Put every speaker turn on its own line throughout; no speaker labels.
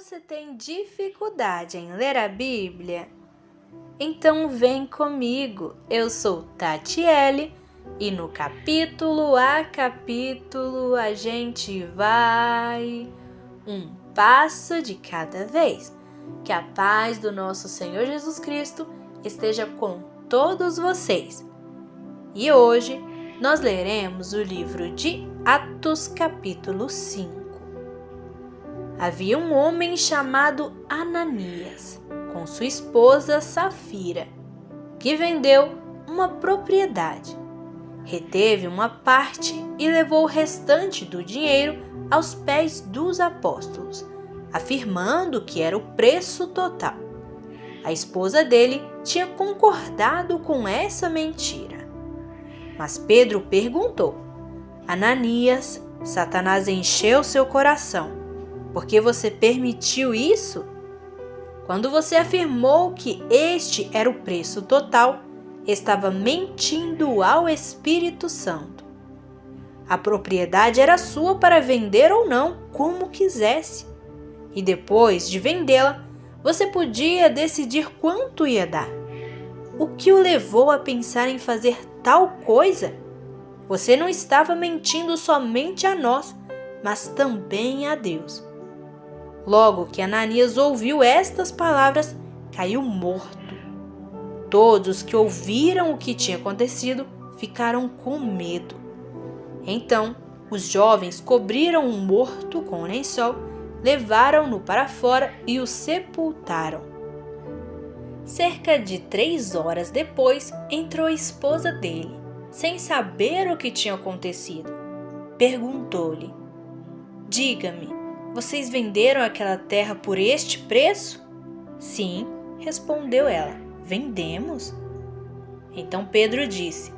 você tem dificuldade em ler a Bíblia? Então vem comigo, eu sou Tatiele e no capítulo a capítulo a gente vai um passo de cada vez. Que a paz do nosso Senhor Jesus Cristo esteja com todos vocês. E hoje nós leremos o livro de Atos capítulo 5. Havia um homem chamado Ananias, com sua esposa Safira, que vendeu uma propriedade. Reteve uma parte e levou o restante do dinheiro aos pés dos apóstolos, afirmando que era o preço total. A esposa dele tinha concordado com essa mentira. Mas Pedro perguntou: Ananias, Satanás encheu seu coração. Por que você permitiu isso? Quando você afirmou que este era o preço total, estava mentindo ao Espírito Santo. A propriedade era sua para vender ou não, como quisesse. E depois de vendê-la, você podia decidir quanto ia dar. O que o levou a pensar em fazer tal coisa? Você não estava mentindo somente a nós, mas também a Deus. Logo que Ananias ouviu estas palavras, caiu morto. Todos que ouviram o que tinha acontecido ficaram com medo. Então, os jovens cobriram o morto com um lençol, levaram-no para fora e o sepultaram. Cerca de 3 horas depois, entrou a esposa dele, sem saber o que tinha acontecido. Perguntou-lhe: Diga-me, vocês venderam aquela terra por este preço? Sim, respondeu ela, vendemos. Então Pedro disse: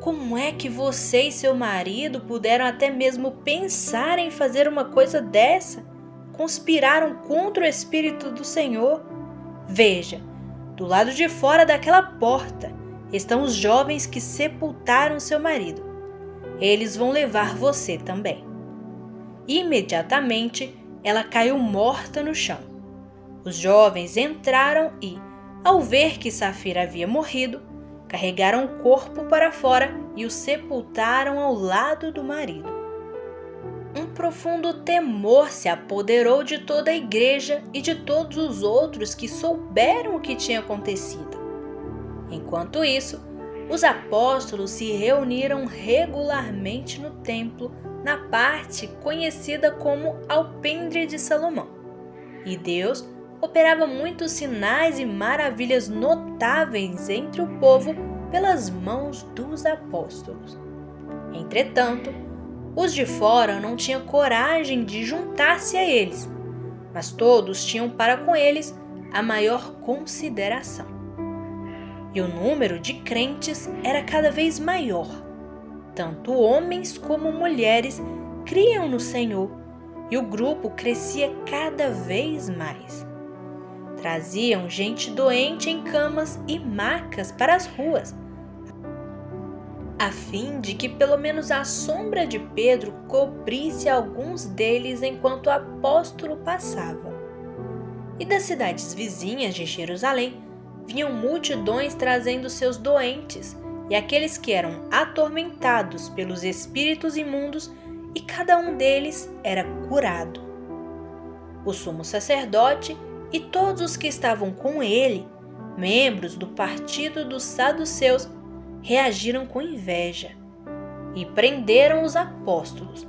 Como é que você e seu marido puderam até mesmo pensar em fazer uma coisa dessa? Conspiraram contra o Espírito do Senhor? Veja, do lado de fora daquela porta estão os jovens que sepultaram seu marido. Eles vão levar você também. Imediatamente, ela caiu morta no chão. Os jovens entraram e, ao ver que Safira havia morrido, carregaram o corpo para fora e o sepultaram ao lado do marido. Um profundo temor se apoderou de toda a igreja e de todos os outros que souberam o que tinha acontecido. Enquanto isso, os apóstolos se reuniram regularmente no templo, na parte conhecida como Alpendre de Salomão. E Deus operava muitos sinais e maravilhas notáveis entre o povo pelas mãos dos apóstolos. Entretanto, os de fora não tinham coragem de juntar-se a eles, mas todos tinham para com eles a maior consideração. E o número de crentes era cada vez maior. Tanto homens como mulheres criam no Senhor, e o grupo crescia cada vez mais. Traziam gente doente em camas e macas para as ruas, a fim de que pelo menos a sombra de Pedro cobrisse alguns deles enquanto o apóstolo passava. E das cidades vizinhas de Jerusalém vinham multidões trazendo seus doentes e aqueles que eram atormentados pelos espíritos imundos, e cada um deles era curado. O sumo sacerdote e todos os que estavam com ele, membros do partido dos saduceus, reagiram com inveja e prenderam os apóstolos,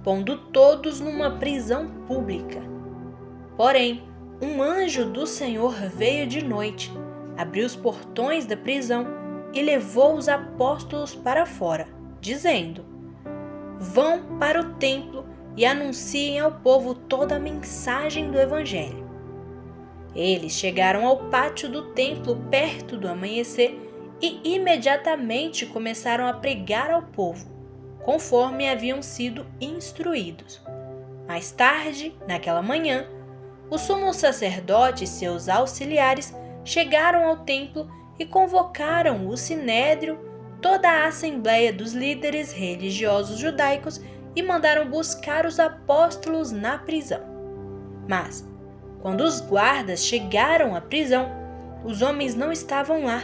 pondo todos numa prisão pública. Porém, um anjo do Senhor veio de noite, abriu os portões da prisão e levou os apóstolos para fora, dizendo: Vão para o templo e anunciem ao povo toda a mensagem do Evangelho. Eles chegaram ao pátio do templo perto do amanhecer e imediatamente começaram a pregar ao povo, conforme haviam sido instruídos. Mais tarde, naquela manhã, o sumo sacerdote e seus auxiliares chegaram ao templo e convocaram o sinédrio, toda a assembleia dos líderes religiosos judaicos, e mandaram buscar os apóstolos na prisão. Mas, Quando os guardas chegaram à prisão, os homens não estavam lá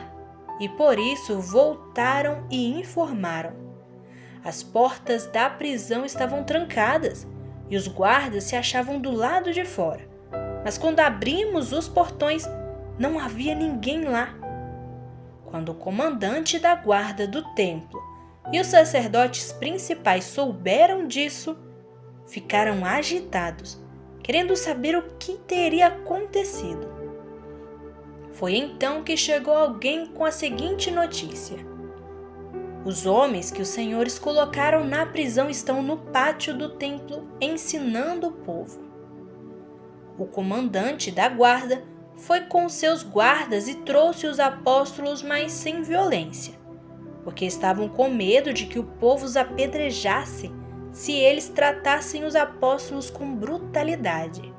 e por isso voltaram e informaram. As portas da prisão estavam trancadas e os guardas se achavam do lado de fora. Mas quando abrimos os portões, não havia ninguém lá. Quando o comandante da guarda do templo e os sacerdotes principais souberam disso, ficaram agitados, querendo saber o que teria acontecido. Foi então que chegou alguém com a seguinte notícia: os homens que os senhores colocaram na prisão estão no pátio do templo ensinando o povo. O comandante da guarda foi com seus guardas e trouxe os apóstolos, mas sem violência, porque estavam com medo de que o povo os apedrejasse se eles tratassem os apóstolos com brutalidade.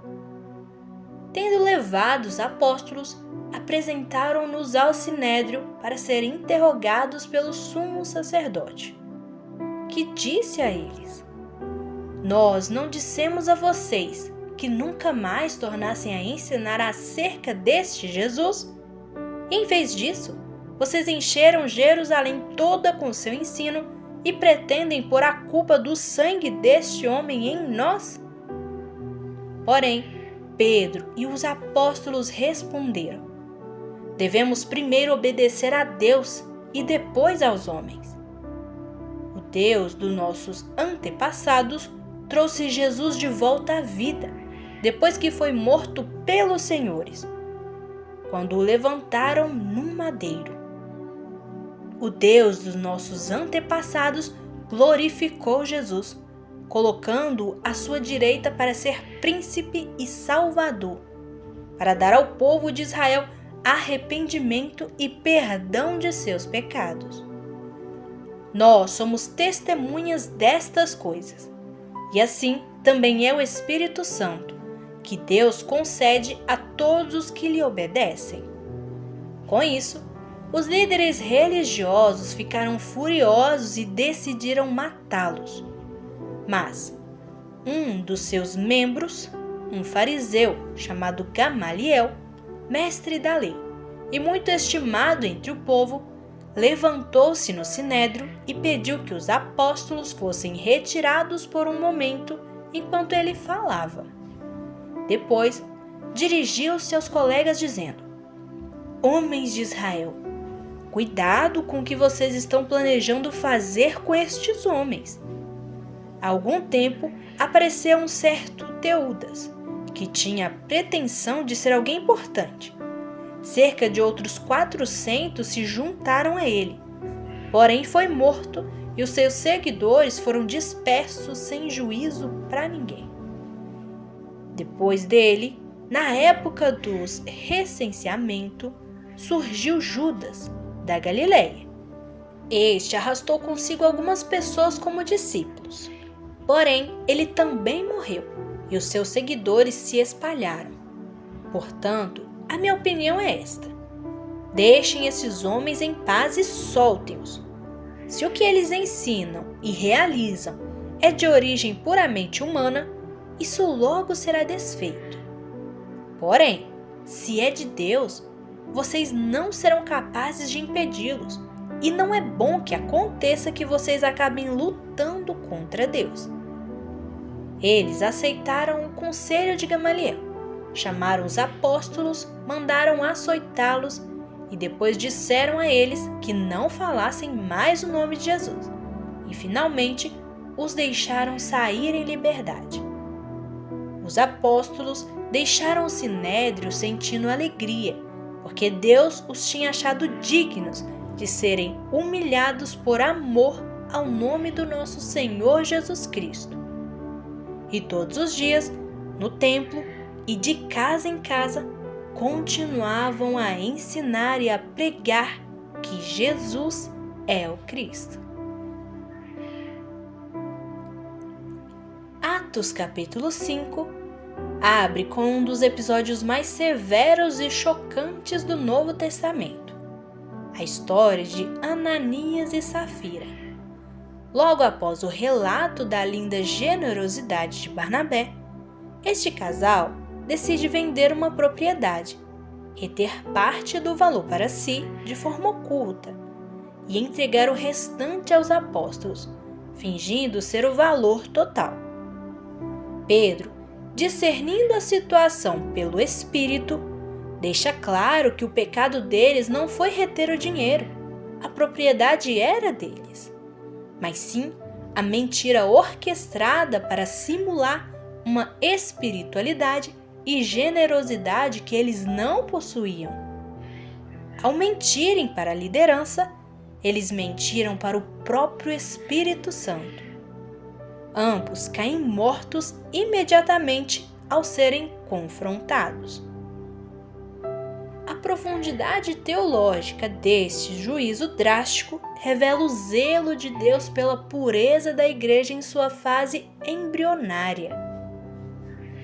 Tendo levado os apóstolos, apresentaram-nos ao sinédrio para serem interrogados pelo sumo sacerdote, que disse a eles: nós não dissemos a vocês que nunca mais tornassem a ensinar acerca deste Jesus? Em vez disso, vocês encheram Jerusalém toda com seu ensino e pretendem pôr a culpa do sangue deste homem em nós? Porém, Pedro e os apóstolos responderam: devemos primeiro obedecer a Deus e depois aos homens. O Deus dos nossos antepassados trouxe Jesus de volta à vida, depois que foi morto pelos senhores, quando o levantaram num madeiro. O Deus dos nossos antepassados glorificou Jesus, colocando-o à sua direita para ser príncipe e salvador, para dar ao povo de Israel arrependimento e perdão de seus pecados. Nós somos testemunhas destas coisas, e assim também é o Espírito Santo, que Deus concede a todos os que lhe obedecem. Com isso, os líderes religiosos ficaram furiosos e decidiram matá-los. Mas um dos seus membros, um fariseu chamado Gamaliel, mestre da lei e muito estimado entre o povo, levantou-se no sinédrio e pediu que os apóstolos fossem retirados por um momento enquanto ele falava. Depois, dirigiu-se aos colegas dizendo: homens de Israel, cuidado com o que vocês estão planejando fazer com estes homens. Há algum tempo apareceu um certo Teudas, que tinha a pretensão de ser alguém importante. Cerca de outros 400 se juntaram a ele. Porém, foi morto e os seus seguidores foram dispersos sem juízo para ninguém. Depois dele, na época dos recenseamento, surgiu Judas, da Galileia. Este arrastou consigo algumas pessoas como discípulos. Porém, ele também morreu e os seus seguidores se espalharam. Portanto, a minha opinião é esta: deixem esses homens em paz e soltem-os. Se o que eles ensinam e realizam é de origem puramente humana, isso logo será desfeito. Porém, se é de Deus, vocês não serão capazes de impedi-los, e não é bom que aconteça que vocês acabem lutando contra Deus. Eles aceitaram o conselho de Gamaliel, chamaram os apóstolos, mandaram açoitá-los e depois disseram a eles que não falassem mais o nome de Jesus, e finalmente os deixaram sair em liberdade. Os apóstolos deixaram o sinédrio sentindo alegria, porque Deus os tinha achado dignos de serem humilhados por amor ao nome do nosso Senhor Jesus Cristo. E todos os dias, no templo e de casa em casa, continuavam a ensinar e a pregar que Jesus é o Cristo. Atos capítulo 5 abre com um dos episódios mais severos e chocantes do Novo Testamento, a história de Ananias e Safira. Logo após o relato da linda generosidade de Barnabé, este casal decide vender uma propriedade, reter parte do valor para si de forma oculta e entregar o restante aos apóstolos, fingindo ser o valor total. Pedro, discernindo a situação pelo Espírito, deixa claro que o pecado deles não foi reter o dinheiro, a propriedade era deles, mas sim a mentira orquestrada para simular uma espiritualidade e generosidade que eles não possuíam. Ao mentirem para a liderança, eles mentiram para o próprio Espírito Santo. Ambos caem mortos imediatamente ao serem confrontados. A profundidade teológica deste juízo drástico revela o zelo de Deus pela pureza da igreja em sua fase embrionária.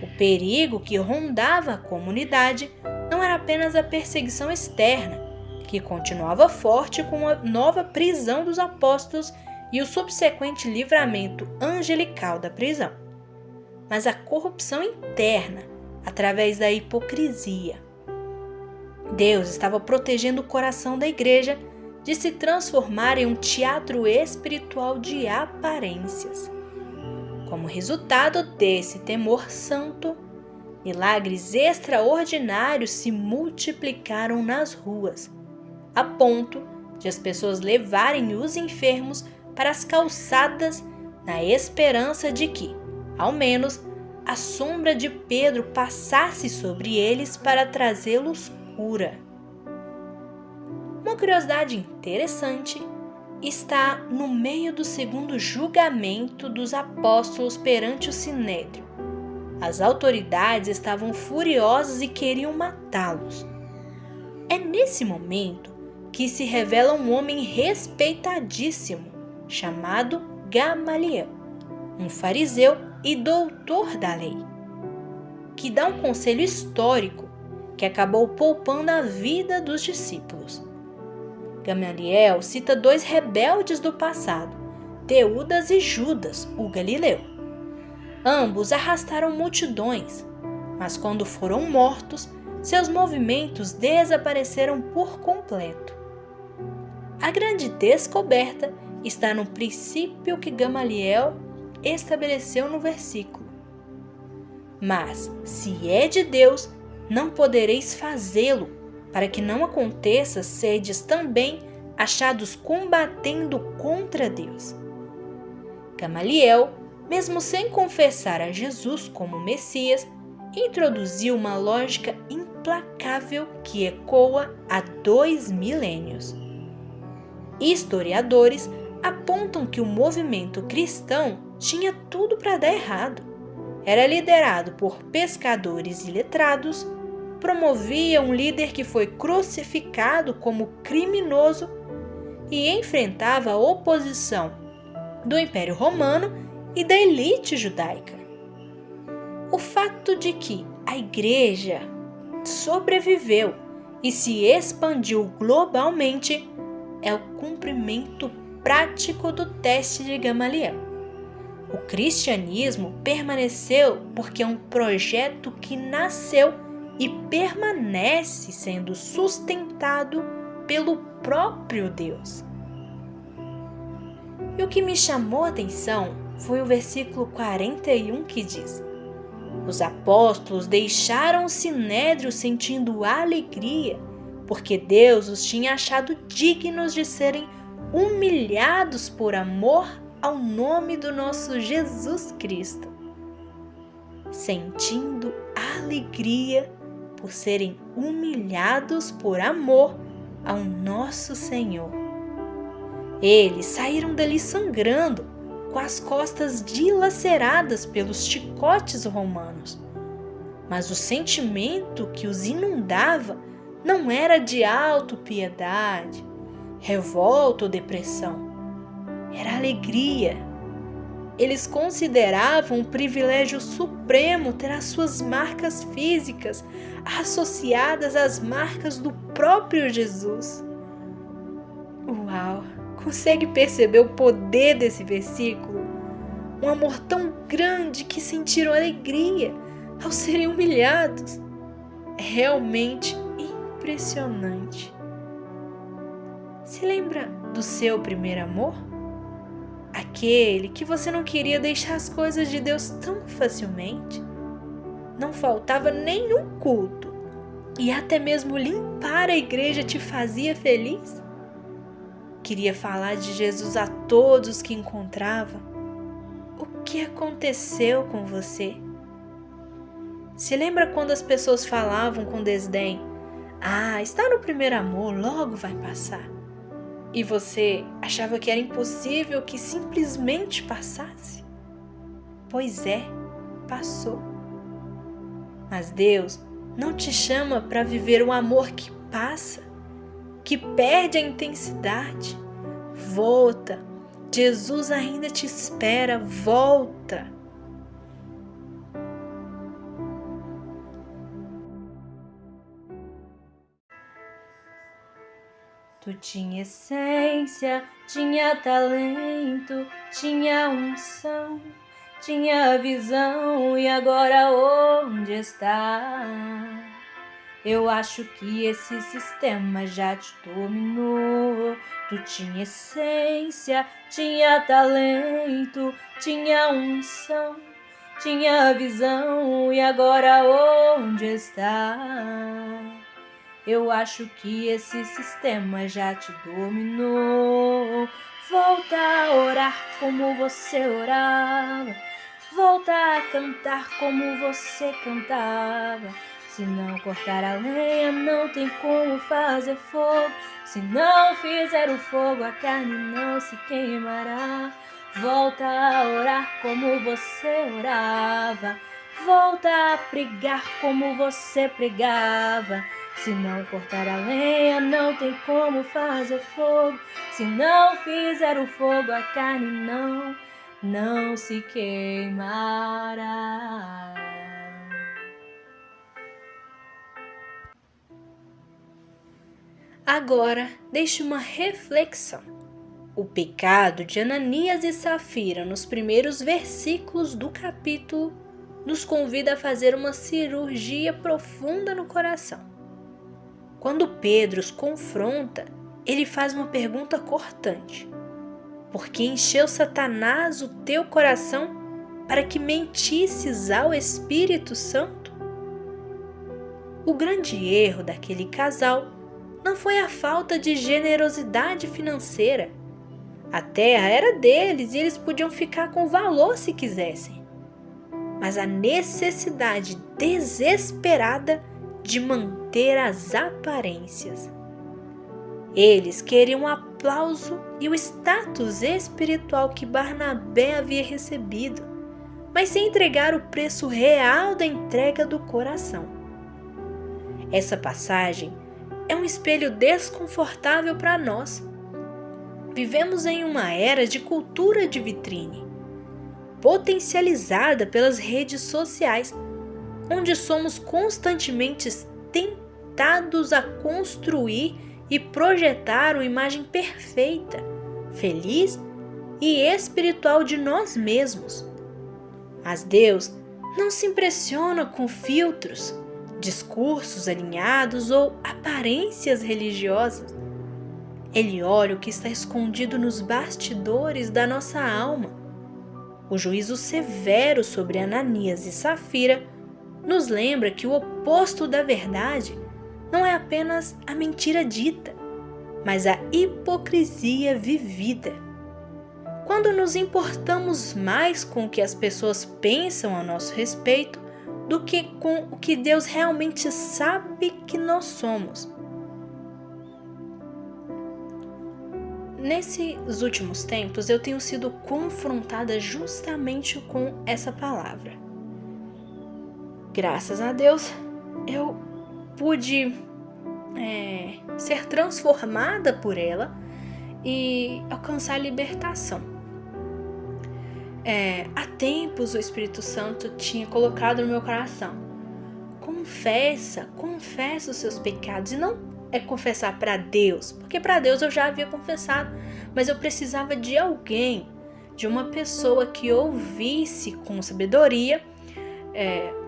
O perigo que rondava a comunidade não era apenas a perseguição externa, que continuava forte com a nova prisão dos apóstolos e o subsequente livramento angelical da prisão, mas a corrupção interna através da hipocrisia. Deus estava protegendo o coração da igreja de se transformar em um teatro espiritual de aparências. Como resultado desse temor santo, milagres extraordinários se multiplicaram nas ruas, a ponto de as pessoas levarem os enfermos para as calçadas na esperança de que, ao menos, a sombra de Pedro passasse sobre eles para trazê-los cura. Uma curiosidade interessante está no meio do segundo julgamento dos apóstolos perante o Sinédrio. As autoridades estavam furiosas e queriam matá-los. É nesse momento que se revela um homem respeitadíssimo, chamado Gamaliel, um fariseu e doutor da lei, que dá um conselho histórico que acabou poupando a vida dos discípulos. Gamaliel cita dois rebeldes do passado, Teudas e Judas, o Galileu. Ambos arrastaram multidões, mas quando foram mortos, seus movimentos desapareceram por completo. A grande descoberta está no princípio que Gamaliel estabeleceu no versículo. Mas, se é de Deus, não podereis fazê-lo, para que não aconteça sedes também achados combatendo contra Deus. Gamaliel, mesmo sem confessar a Jesus como Messias, introduziu uma lógica implacável que ecoa há 2 milênios. Historiadores apontam que o movimento cristão tinha tudo para dar errado. Era liderado por pescadores iletrados, promovia um líder que foi crucificado como criminoso e enfrentava a oposição do Império Romano e da elite judaica. O fato de que a igreja sobreviveu e se expandiu globalmente é o cumprimento prático do teste de Gamaliel. O cristianismo permaneceu porque é um projeto que nasceu e permanece sendo sustentado pelo próprio Deus. E o que me chamou a atenção foi o versículo 41 que diz: os apóstolos deixaram o sinédrio sentindo alegria, porque Deus os tinha achado dignos de serem humilhados por amor ao nome do nosso Jesus Cristo. Sentindo alegria por serem humilhados por amor ao nosso Senhor. Eles saíram dali sangrando, com as costas dilaceradas pelos chicotes romanos. Mas o sentimento que os inundava não era de autopiedade, revolta ou depressão. Era alegria. Eles consideravam um privilégio supremo ter as suas marcas físicas associadas às marcas do próprio Jesus. Uau! Consegue perceber o poder desse versículo? Um amor tão grande que sentiram alegria, ao serem humilhados. É realmente impressionante. Se lembra do seu primeiro amor? Aquele que você não queria deixar as coisas de Deus tão facilmente? Não faltava nenhum culto e até mesmo limpar a igreja te fazia feliz? Queria falar de Jesus a todos que encontrava. O que aconteceu com você? Se lembra quando as pessoas falavam com desdém: "Ah, está no primeiro amor, logo vai passar." E você achava que era impossível que simplesmente passasse? Pois é, passou. Mas Deus não te chama para viver um amor que passa, que perde a intensidade. Volta, Jesus ainda te espera, volta. Tu tinha essência, tinha talento, tinha unção, tinha visão, e agora onde está? Eu acho que esse sistema já te dominou. Tu tinha essência, tinha talento, tinha unção, tinha visão, e agora onde está? Eu acho que esse sistema já te dominou. Volta a orar como você orava. Volta a cantar como você cantava. Se não cortar a lenha, não tem como fazer fogo. Se não fizer o fogo, a carne não se queimará. Volta a orar como você orava. Volta a pregar como você pregava. Se não cortar a lenha, não tem como fazer fogo. Se não fizer o fogo, a carne não se queimará. Agora, deixe uma reflexão. O pecado de Ananias e Safira, nos primeiros versículos do capítulo, nos convida a fazer uma cirurgia profunda no coração. Quando Pedro os confronta, ele faz uma pergunta cortante: por que encheu Satanás o teu coração para que mentisses ao Espírito Santo? O grande erro daquele casal não foi a falta de generosidade financeira. A terra era deles e eles podiam ficar com valor se quisessem. Mas a necessidade desesperada de manter as aparências. Eles queriam o aplauso e o status espiritual que Barnabé havia recebido, mas sem entregar o preço real da entrega do coração. Essa passagem é um espelho desconfortável para nós. Vivemos em uma era de cultura de vitrine, potencializada pelas redes sociais, onde somos constantemente tentados a construir e projetar uma imagem perfeita, feliz e espiritual de nós mesmos. Mas Deus não se impressiona com filtros, discursos alinhados ou aparências religiosas. Ele olha o que está escondido nos bastidores da nossa alma. O juízo severo sobre Ananias e Safira nos lembra que o oposto da verdade não é apenas a mentira dita, mas a hipocrisia vivida. Quando nos importamos mais com o que as pessoas pensam a nosso respeito do que com o que Deus realmente sabe que nós somos. Nesses últimos tempos, eu tenho sido confrontada justamente com essa palavra. Graças a Deus, eu pude ser transformada por ela e alcançar a libertação. Há tempos o Espírito Santo tinha colocado no meu coração: confessa os seus pecados. E não é confessar para Deus, porque para Deus eu já havia confessado, mas eu precisava de alguém, de uma pessoa que ouvisse com sabedoria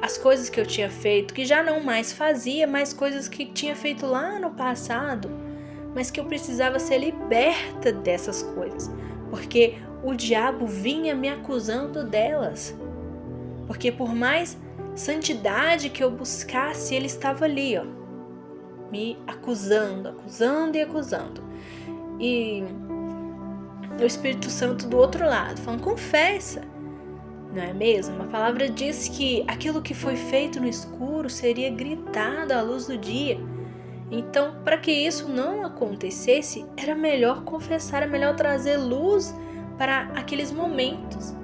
as coisas que eu tinha feito, que já não mais fazia, mas coisas que tinha feito lá no passado, mas que eu precisava ser liberta dessas coisas, porque o diabo vinha me acusando delas. Porque por mais santidade que eu buscasse, ele estava ali, me acusando e acusando. E o Espírito Santo do outro lado, falando, confessa, não é mesmo? A palavra diz que aquilo que foi feito no escuro seria gritado à luz do dia. Então, para que isso não acontecesse, era melhor confessar, era melhor trazer luz para aqueles momentos.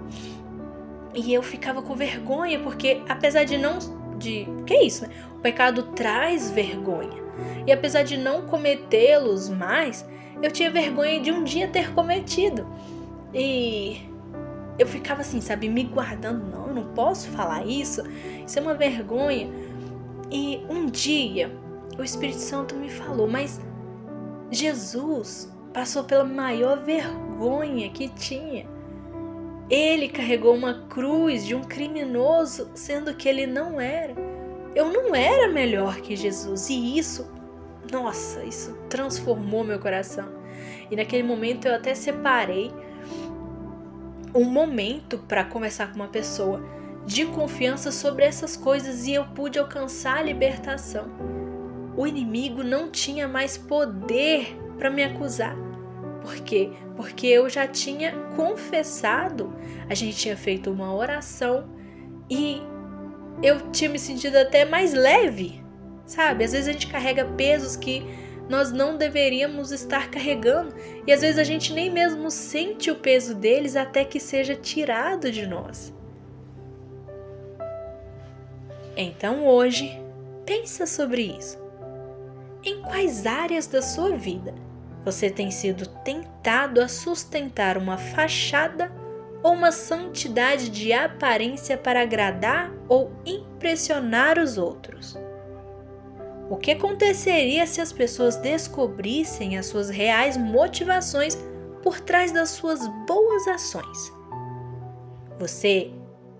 E eu ficava com vergonha, porque apesar que é isso, né? O pecado traz vergonha. E apesar de não cometê-los mais, eu tinha vergonha de um dia ter cometido. E eu ficava assim, sabe, me guardando. Não, eu não posso falar isso. Isso é uma vergonha. E um dia, o Espírito Santo me falou, mas Jesus passou pela maior vergonha que tinha. Ele carregou uma cruz de um criminoso, sendo que ele não era. Eu não era melhor que Jesus. E isso transformou meu coração. E naquele momento eu até separei um momento para conversar com uma pessoa de confiança sobre essas coisas e eu pude alcançar a libertação. O inimigo não tinha mais poder para me acusar. Por quê? Porque eu já tinha confessado, a gente tinha feito uma oração e eu tinha me sentido até mais leve, sabe? Às vezes a gente carrega pesos que nós não deveríamos estar carregando e às vezes a gente nem mesmo sente o peso deles até que seja tirado de nós. Então hoje, pensa sobre isso. Em quais áreas da sua vida você tem sido tentado a sustentar uma fachada ou uma santidade de aparência para agradar ou impressionar os outros? O que aconteceria se as pessoas descobrissem as suas reais motivações por trás das suas boas ações? Você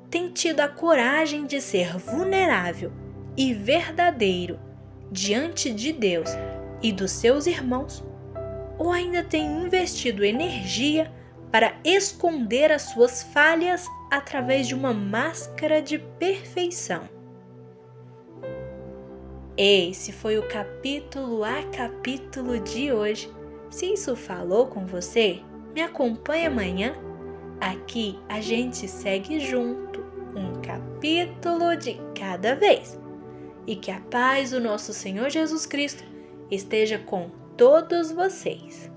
tem tido a coragem de ser vulnerável e verdadeiro diante de Deus e dos seus irmãos? Ou ainda tem investido energia para esconder as suas falhas através de uma máscara de perfeição? Esse foi o capítulo a capítulo de hoje. Se isso falou com você, me acompanhe amanhã. Aqui a gente segue junto, um capítulo de cada vez. E que a paz do nosso Senhor Jesus Cristo esteja com todos vocês.